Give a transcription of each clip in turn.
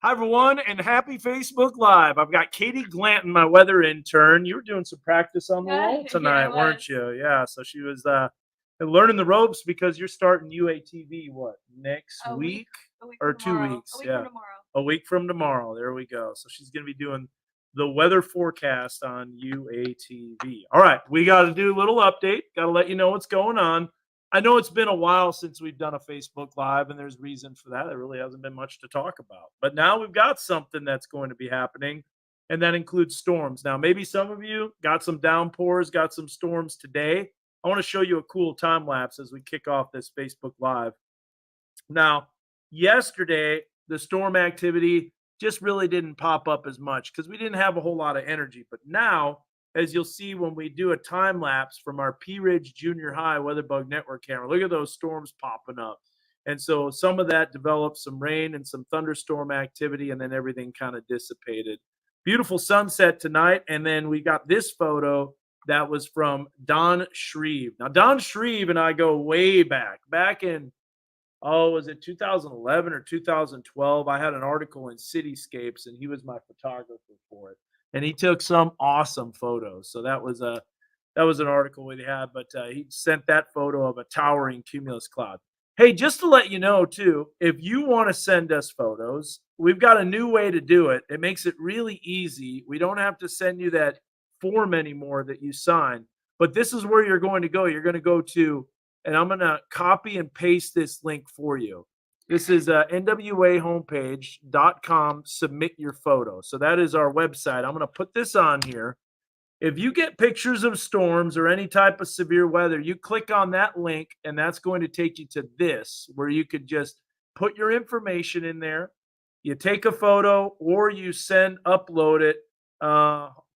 Hi, everyone, and happy Facebook Live. I've got Katie Glanton, my weather intern. You were doing some practice on the roll tonight, weren't you? Yeah, so she was learning the ropes because you're starting UATV, what, next week? Or 2 weeks? Yeah, a week from tomorrow. There we go. So she's going to be doing the weather forecast on UATV. All right, we got to do a little update. Got to let you know what's going on. I know it's been a while since we've done a Facebook Live, and there's reason for that. There really hasn't been much to talk about. But now we've got something that's going to be happening, and that includes storms. Now, maybe some of you got some downpours, got some storms today. I want to show you a cool time lapse as we kick off this Facebook Live. Now, yesterday, the storm activity just really didn't pop up as much because we didn't have a whole lot of energy. But now, as you'll see when we do a time lapse from our P Ridge Junior High WeatherBug Network camera, look at those storms popping up. And so some of that developed some rain and some thunderstorm activity, and then everything kind of dissipated. Beautiful sunset tonight. And then we got this photo that was from Don Shreve. Now, Don Shreve and I go way back in, was it 2011 or 2012? I had an article in Cityscapes, and he was my photographer for it. And he took some awesome photos. So that was an article we had, but he sent that photo of a towering cumulus cloud. Hey, just to let you know too, if you want to send us photos, we've got a new way to do it. It makes it really easy. We don't have to send you that form anymore that you sign, but this is where you're going to go. You're going to go to, and I'm going to copy and paste this link for you. This is nwahomepage.com, submit your photo. So that is our website. I'm going to put this on here. If you get pictures of storms or any type of severe weather, you click on that link, and that's going to take you to this, where you could just put your information in there. You take a photo, or you upload it.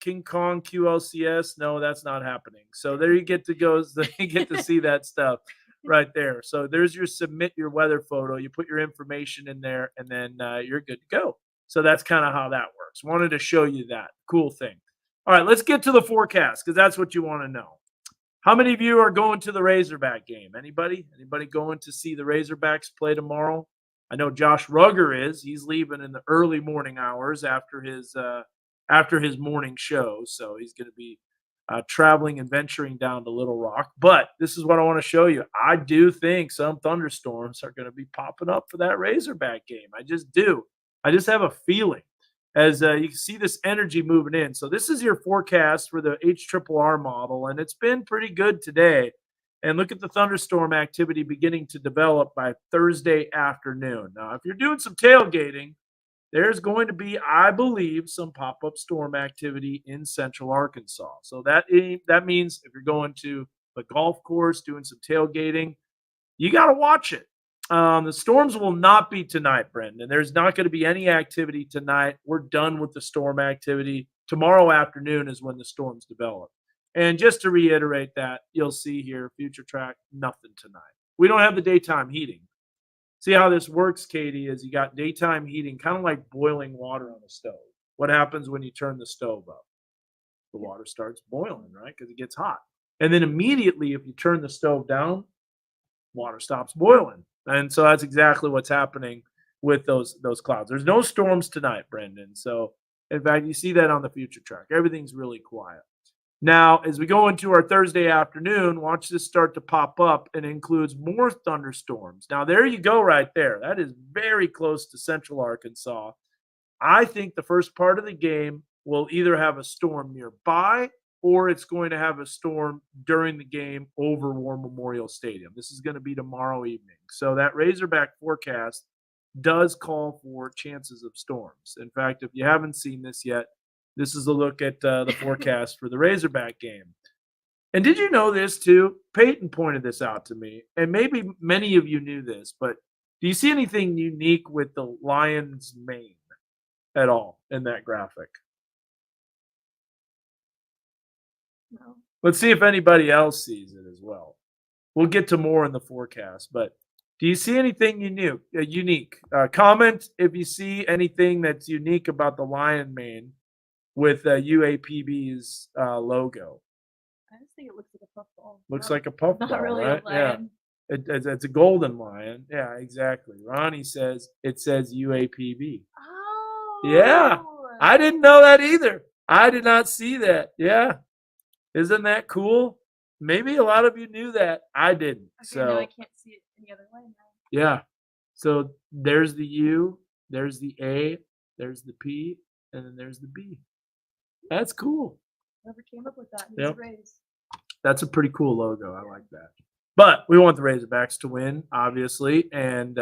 King Kong QLCS. No, that's not happening. So there you get to go. You get to see that stuff right there. So there's your submit your weather photo. You put your information in there, and then you're good to go. So that's kind of how that works. Wanted to show you that cool thing. All right, let's get to the forecast because that's what you want to know. How many of you are going to the Razorback game? Anybody? Anybody going to see the Razorbacks play tomorrow? I know Josh Rugger is. He's leaving in the early morning hours after his morning show, so he's going to be traveling and venturing down to Little Rock. But this is what I want to show you. I do think some thunderstorms are going to be popping up for that Razorback game. I just do. I just have a feeling as you can see this energy moving in. So this is your forecast for the HRRR model, and it's been pretty good today. And look at the thunderstorm activity beginning to develop by Thursday afternoon. Now, if you're doing some tailgating, there's going to be, I believe, some pop-up storm activity in central Arkansas. So that means if you're going to the golf course, doing some tailgating, you got to watch it. The storms will not be tonight, Brendan. There's not going to be any activity tonight. We're done with the storm activity. Tomorrow afternoon is when the storms develop. And just to reiterate that, you'll see here, future track, nothing tonight. We don't have the daytime heating. See how this works, Katie, is you got daytime heating, kind of like boiling water on a stove. What happens when you turn the stove up? The water starts boiling, right? Because it gets hot. And then immediately, if you turn the stove down, water stops boiling. And so that's exactly what's happening with those clouds. There's no storms tonight, Brendan. So, in fact, you see that on the future track. Everything's really quiet. Now, as we go into our Thursday afternoon, watch this start to pop up and includes more thunderstorms. Now, there you go right there. That is very close to central Arkansas. I think the first part of the game will either have a storm nearby or it's going to have a storm during the game over War Memorial Stadium. This is going to be tomorrow evening. So that Razorback forecast does call for chances of storms. In fact, if you haven't seen this yet, this is a look at the forecast for the Razorback game. And did you know this too? Peyton pointed this out to me, and maybe many of you knew this, but do you see anything unique with the lion's mane at all in that graphic? No. Let's see if anybody else sees it as well. We'll get to more in the forecast, but do you see anything unique? Comment if you see anything that's unique about the lion mane with UAPB's logo. I just think it looks like a puffball. Looks like a puffball, Not really right? a lion. Yeah, it's a golden lion. Yeah, exactly. Ronnie says it says UAPB. Yeah. I didn't know that either. I did not see that. Yeah. Isn't that cool? Maybe a lot of you knew that. I didn't. Okay, now I So, can't see it any other way now. yeah. So there's the U, there's the A, there's the P, and then there's the B. That's cool. Whoever came up with that Yep. needs a raise. That's a pretty cool logo. I like that. But we want the Razorbacks to win, obviously, and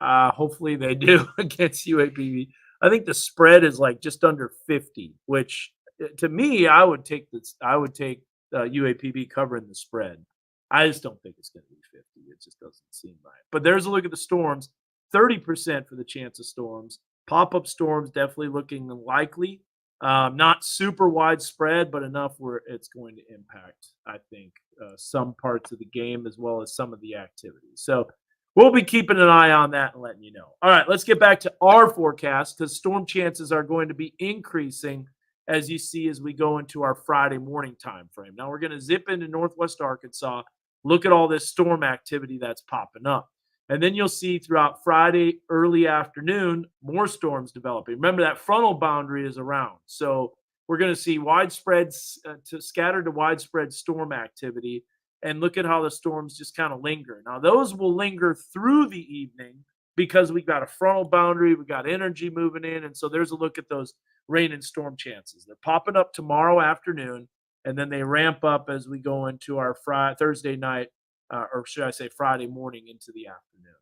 hopefully they do against UAPB. I think the spread is like just under 50, which to me, I would take this. I would take UAPB covering the spread. I just don't think it's going to be 50. It just doesn't seem right. But there's a look at the storms. 30% for the chance of storms. Pop-up storms definitely looking likely. Not super widespread, but enough where it's going to impact, I think, some parts of the game as well as some of the activities. So we'll be keeping an eye on that and letting you know. All right, let's get back to our forecast because storm chances are going to be increasing as you see as we go into our Friday morning time frame. Now we're going to zip into Northwest Arkansas, look at all this storm activity that's popping up. And then you'll see throughout Friday, early afternoon, more storms developing. Remember that frontal boundary is around. So we're going to see widespread scattered to widespread storm activity and look at how the storms just kind of linger. Now, those will linger through the evening because we've got a frontal boundary, we've got energy moving in. And so there's a look at those rain and storm chances. They're popping up tomorrow afternoon, and then they ramp up as we go into our Thursday night, or should I say Friday morning into the afternoon.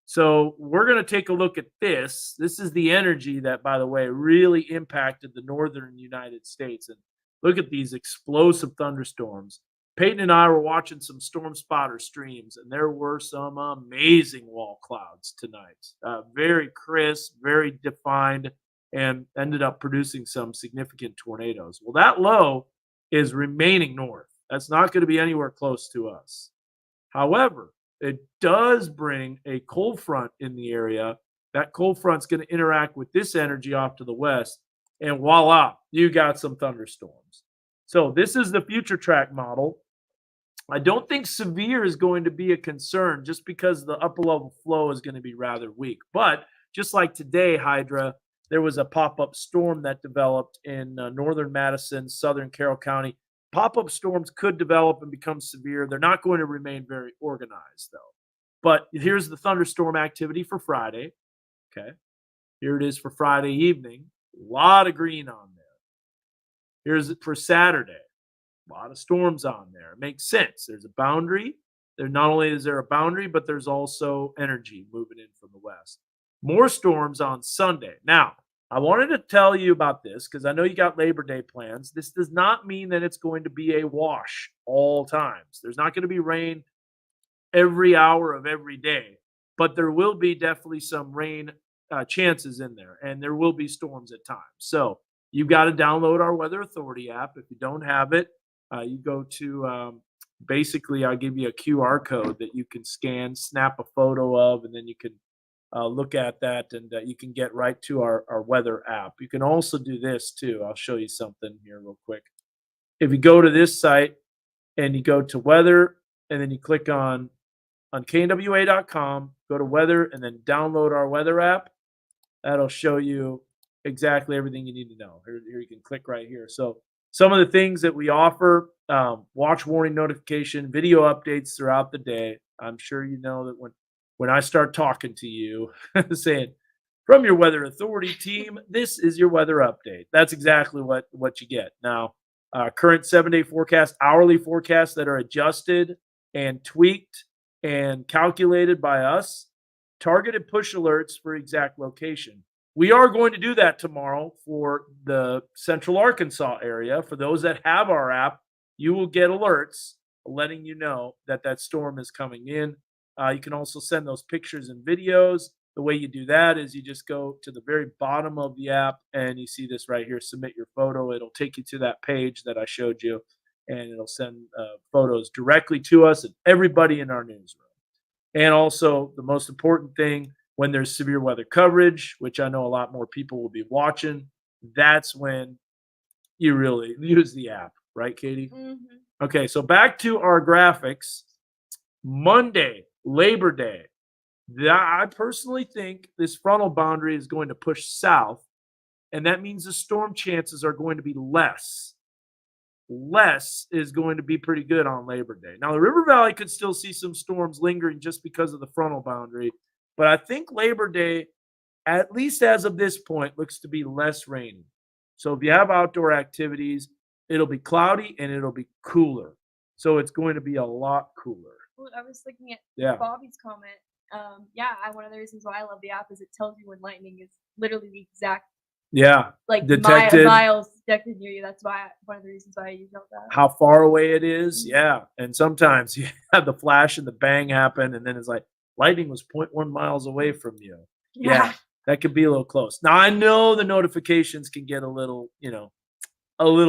So we're going to take a look at this. This is the energy that, by the way, really impacted the northern United States. And look at these explosive thunderstorms. Peyton and I were watching some Storm Spotter streams, and there were some amazing wall clouds tonight. Very crisp, very defined, and ended up producing some significant tornadoes. Well, that low is remaining north. That's not going to be anywhere close to us. However, it does bring a cold front in the area. That cold front's going to interact with this energy off to the west, and voila, you got some thunderstorms. So this is the future track model. I don't think severe is going to be a concern just because the upper level flow is going to be rather weak. But just like today, Hydra, there was a pop-up storm that developed in northern Madison, southern Carroll County. Pop-up storms could develop and become severe. They're not going to remain very organized, though. But here's the thunderstorm activity for Friday. Okay. Here it is for Friday evening. A lot of green on there. Here's it for Saturday. A lot of storms on there. It makes sense. There's a boundary. There not only is there a boundary, but there's also energy moving in from the west. More storms on Sunday. Now, I wanted to tell you about this because I know you got Labor Day plans. This does not mean that it's going to be a wash all times. There's not going to be rain every hour of every day, but there will be definitely some rain chances in there, and there will be storms at times. So you've got to download our Weather Authority app. If you don't have it, you go to basically, I'll give you a QR code that you can scan, snap a photo of, and then you can look at that and you can get right to our weather app. You can also do this too. I'll show you something here real quick. If you go to this site and you go to weather and then you click on knwa.com, go to weather and then download our weather app, that'll show you exactly everything you need to know. Here you can click right here. So some of the things that we offer, watch warning notification, video updates throughout the day. I'm sure you know that when I start talking to you saying, from your Weather Authority team, this is your weather update. That's exactly what you get. Now, current 7-day forecast, hourly forecasts that are adjusted and tweaked and calculated by us, targeted push alerts for exact location. We are going to do that tomorrow for the Central Arkansas area. For those that have our app, you will get alerts letting you know that that storm is coming in. You can also send those pictures and videos. The way you do that is you just go to the very bottom of the app and you see this right here, submit your photo. It'll take you to that page that I showed you, and it'll send photos directly to us and everybody in our newsroom. And also, the most important thing, when there's severe weather coverage, which I know a lot more people will be watching, that's when you really use the app. Right, Katie? Mm-hmm. Okay, so back to our graphics. Monday, Labor Day. I personally think this frontal boundary is going to push south, and that means the storm chances are going to be less. Less is going to be pretty good on Labor Day. Now, the River Valley could still see some storms lingering just because of the frontal boundary, but I think Labor Day, at least as of this point, looks to be less rainy. So if you have outdoor activities, it'll be cloudy and it'll be cooler. So it's going to be a lot cooler. Well, I was looking at Yeah. Bobby's comment. One of the reasons why I love the app is it tells you when lightning is literally the exact Yeah. Detected. miles detected near you. That's why one of the reasons why I use that. How far away it is. Yeah. And sometimes you have the flash and the bang happen, and then it's like lightning was 0.1 miles away from you. Yeah. That could be a little close. Now I know the notifications can get a little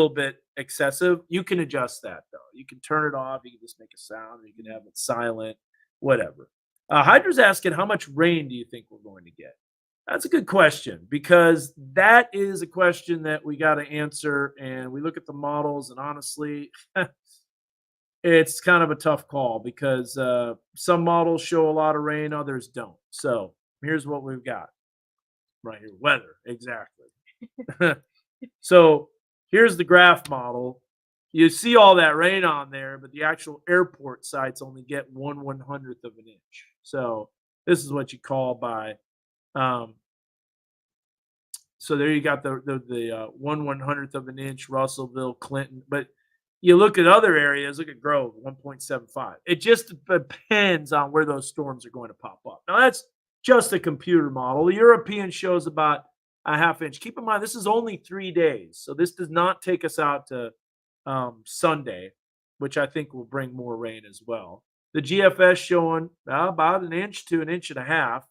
bit excessive. You can adjust that though. You can turn it off. You can just make a sound. You can have it silent, whatever. Hydra's asking, how much rain do you think we're going to get? That's a good question, because that is a question that we got to answer. And we look at the models, and honestly, it's kind of a tough call because some models show a lot of rain, others don't. So here's what we've got right here. Weather, exactly. So here's the graph model. You see all that rain on there, but the actual airport sites only get 1/100th of an inch. So this is what you call by so there you got the 1/100th of an inch, Russellville, Clinton. But you look at other areas, look at Grove, 1.75. It just depends on where those storms are going to pop up. Now that's just a computer model. The European shows about a half inch. Keep in mind, this is only 3 days. So this does not take us out to Sunday, which I think will bring more rain as well. The GFS showing about an inch to an inch and a half.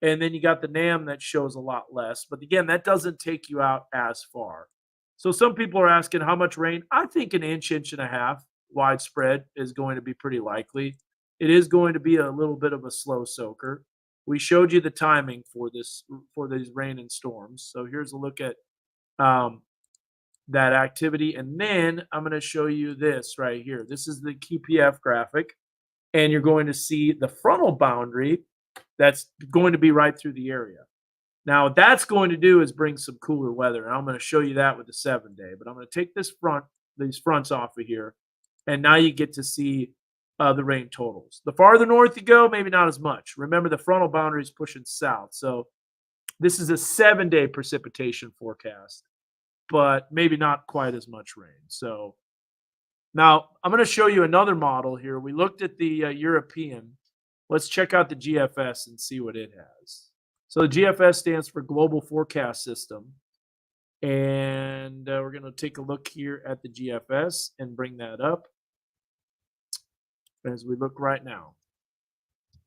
And then you got the NAM that shows a lot less. But again, that doesn't take you out as far. So some people are asking how much rain. I think an inch, inch and a half widespread is going to be pretty likely. It is going to be a little bit of a slow soaker. We showed you the timing for these rain and storms. So here's a look at that activity. And then I'm going to show you this right here. This is the QPF graphic. And you're going to see the frontal boundary that's going to be right through the area. Now, what that's going to do is bring some cooler weather. And I'm going to show you that with the 7-day. But I'm going to take these fronts off of here. And now you get to see the rain totals. The farther north you go, maybe not as much. Remember, the frontal boundary is pushing south. So this is a 7-day precipitation forecast, but maybe not quite as much rain. So now I'm going to show you another model here. We looked at the European. Let's check out the GFS and see what it has. So the GFS stands for Global Forecast System. And we're going to take a look here at the GFS and bring that up as we look right now.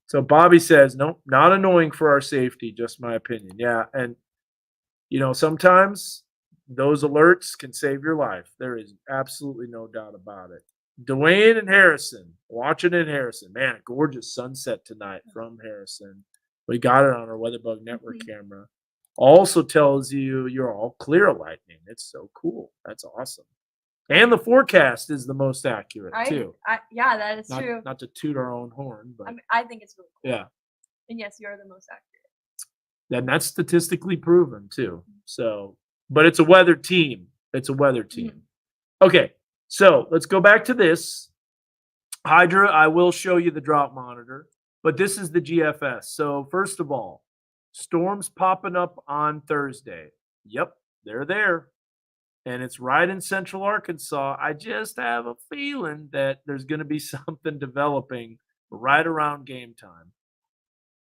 So Bobby says, nope, not annoying for our safety, just my opinion. Yeah, and sometimes those alerts can save your life. There is absolutely no doubt about it. Dwayne and Harrison, watching in Harrison. Man, gorgeous sunset tonight from Harrison. We got it on our WeatherBug Network camera. Also tells you you're all clear of lightning. It's so cool. That's awesome. And the forecast is the most accurate too. Yeah, that is true. Not to toot our own horn, but I think it's really cool. Yeah. And yes, you are the most accurate. And that's statistically proven too. So, but it's a weather team. It's a weather team. Okay, so let's go back to this. Hydra, I will show you the drought monitor, but this is the GFS. So first of all, storms popping up on Thursday. Yep, they're there. And it's right in central Arkansas. I just have a feeling that there's going to be something developing right around game time.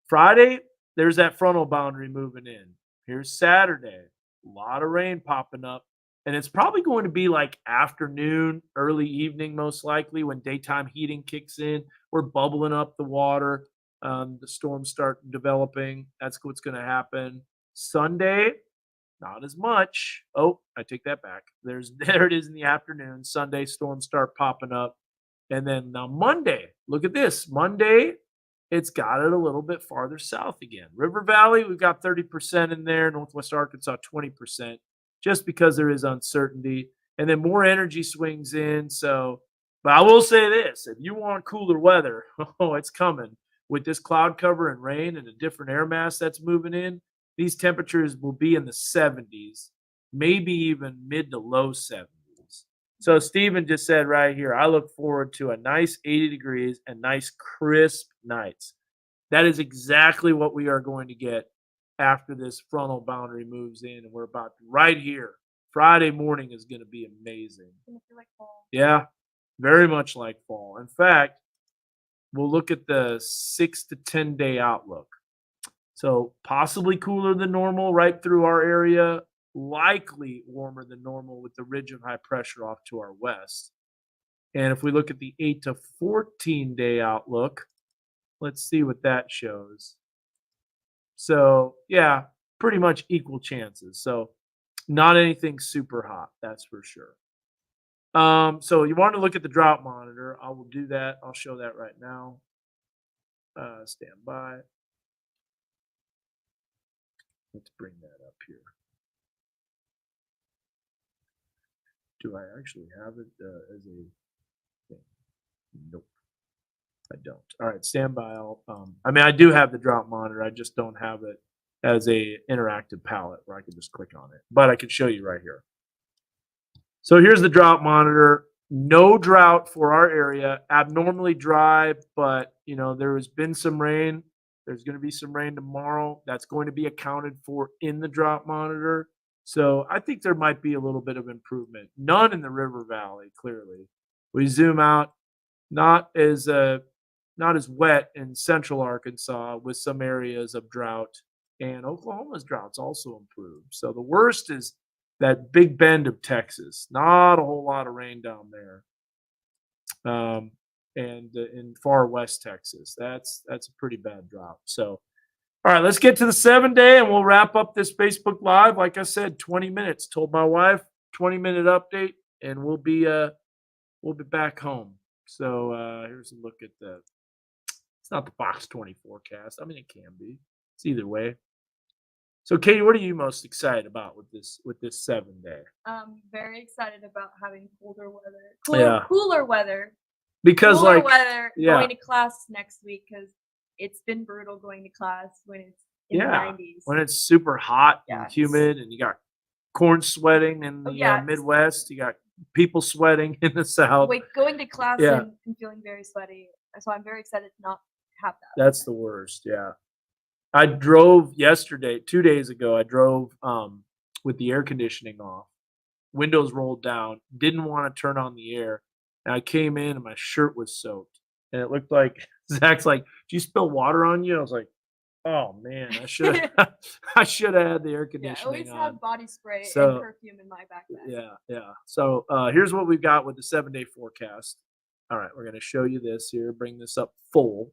Friday, there's that frontal boundary moving in. Here's Saturday. A lot of rain popping up. And it's probably going to be like afternoon, early evening, most likely, when daytime heating kicks in. We're bubbling up the water. The storms start developing. That's what's going to happen. Sunday, not as much. Oh, I take that back. There it is in the afternoon. Sunday, storms start popping up. And then now Monday, look at this. Monday, it's got it a little bit farther south again. River Valley, we've got 30% in there. Northwest Arkansas, 20%, just because there is uncertainty. And then more energy swings in. So, but I will say this. If you want cooler weather, oh, it's coming. with this cloud cover and rain and a different air mass that's moving in, these temperatures will be in the 70s, maybe even mid to low 70s. So Steven just said right here, I look forward to a nice 80 degrees and nice crisp nights. That is exactly what we are going to get after this frontal boundary moves in, and we're about right here. Friday morning is going to be amazing. Like fall. Yeah, very much like fall. In fact, we'll look at the 6 to 10 day outlook. So possibly cooler than normal right through our area, likely warmer than normal with the ridge of high pressure off to our west. And if we look at the 8 to 14 day outlook, let's see what that shows. So, yeah, pretty much equal chances. So, not anything super hot, that's for sure. So you want to look at the drought monitor. I will do that. I'll show that right now. Stand by. Let's bring that up here. Do I actually have it as a thing? Nope, I don't. All right, stand by. I mean, I do have the drought monitor. I just don't have it as a interactive palette where I can just click on it. But I can show you right here. So here's the drought monitor. No drought for our area. Abnormally dry, but there has been some rain. There's going to be some rain tomorrow. That's going to be accounted for in the drought monitor. So I think there might be a little bit of improvement. None in the river valley, clearly. We zoom out, not as wet in central Arkansas with some areas of drought. And Oklahoma's drought's also improved. So the worst is that big bend of Texas. Not a whole lot of rain down there. And in far west Texas, that's a pretty bad drought. So, all right, let's get to the 7 day, and we'll wrap up this Facebook Live. Like I said, 20 minutes. Told my wife, 20-minute update, and we'll be back home. So here's a look at the. It's not the Fox 20 forecast. I mean, it can be. It's either way. So, Katie, what are you most excited about with this 7 day? Very excited about having cooler weather. Cooler weather. Because cooler weather yeah. Going to class next week because it's been brutal going to class when it's in the 90s. When it's super hot Yeah, and humid, and you got corn sweating in the Midwest, you got people sweating in the South. Wait, going to class and feeling very sweaty. So I'm very excited to not have that. That's the worst. Yeah. I drove yesterday, 2 days ago. I drove with the air conditioning off, windows rolled down, didn't want to turn on the air. And I came in and my shirt was soaked. And it looked like Zach's like, "Did you spill water on you?" I was like, "Oh man, I should have had the air conditioning I always have body spray and perfume in my backpack. Yeah. So here's what we've got with the 7 day forecast. All right, we're going to show you this here. Bring this up full.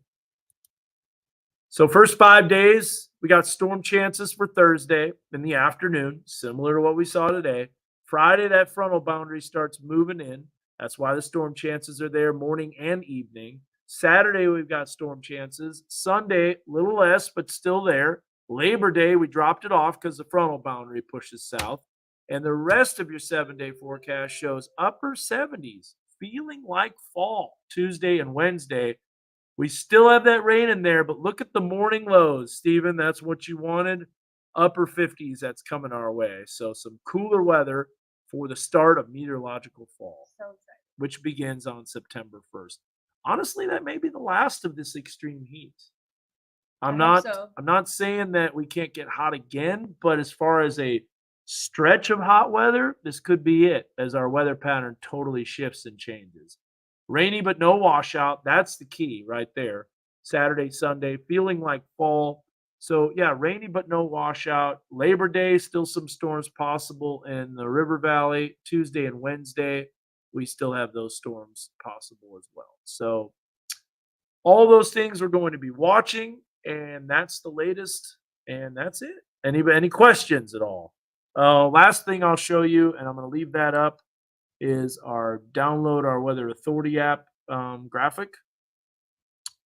So first 5 days, we got storm chances for Thursday in the afternoon, similar to what we saw today. Friday, that frontal boundary starts moving in. That's why the storm chances are there morning and evening. Saturday, we've got storm chances. Sunday, a little less, but still there. Labor Day, we dropped it off because the frontal boundary pushes south. And the rest of your 7 day forecast shows upper 70s, feeling like fall Tuesday and Wednesday. We still have that rain in there, but look at the morning lows, Stephen. That's what you wanted. Upper 50s, that's coming our way. So some cooler weather for the start of meteorological fall, which begins on September 1st. Honestly, that may be the last of this extreme heat. I'm not saying that we can't get hot again, but as far as a stretch of hot weather, this could be it as our weather pattern totally shifts and changes. Rainy but no washout. That's the key right there. Saturday, Sunday, feeling like fall. So, yeah, rainy but no washout. Labor Day, still some storms possible in the River Valley. Tuesday and Wednesday, we still have those storms possible as well. So, all those things we're going to be watching, and that's the latest, and that's it. Any questions at all? Last thing I'll show you, and I'm going to leave that up, is our download our Weather Authority app graphic,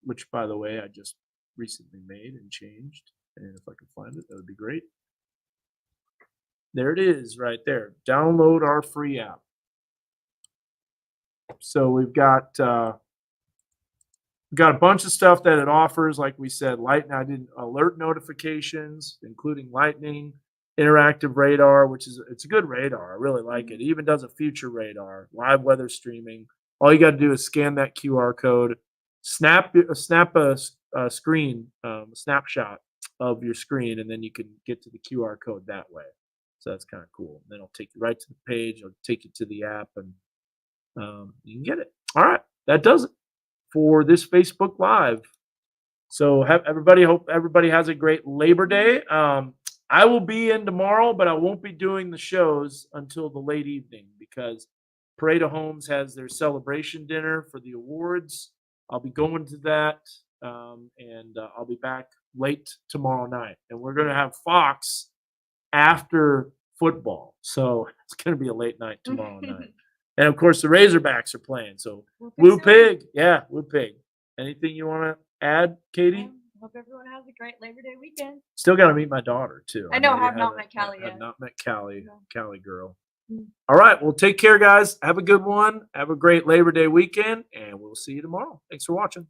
which, by the way, I just recently made and changed. And if I can find it, that would be great. There it is right there. Download our free app. So we've got We've got a bunch of stuff that it offers, like we said, lightning. I did alert notifications, including lightning, interactive radar, which is it's a good radar. I really like it. It even does a future radar, live weather streaming. All you got to do is scan that QR code, snap a screen, a snapshot of your screen, and then you can get to the QR code that way. So that's kind of cool. Then it'll take you right to the page. It'll take you to the app, and you can get it. All right, that does it for this Facebook Live. So hope everybody has a great Labor Day. I will be in tomorrow, but I won't be doing the shows until the late evening because Parade of Homes has their celebration dinner for the awards. I'll be going to that, and I'll be back late tomorrow night. And we're going to have Fox after football, so it's going to be a late night tomorrow night. And of course, the Razorbacks are playing. So Woo Pig, yeah, Woo Pig. Anything you want to add, Katie? Hope everyone has a great Labor Day weekend. Still got to meet my daughter too. I know, I have not met Callie yet. Have not met Callie, No. Callie girl. Mm. All right, well, take care, guys. Have a good one. Have a great Labor Day weekend, and we'll see you tomorrow. Thanks for watching.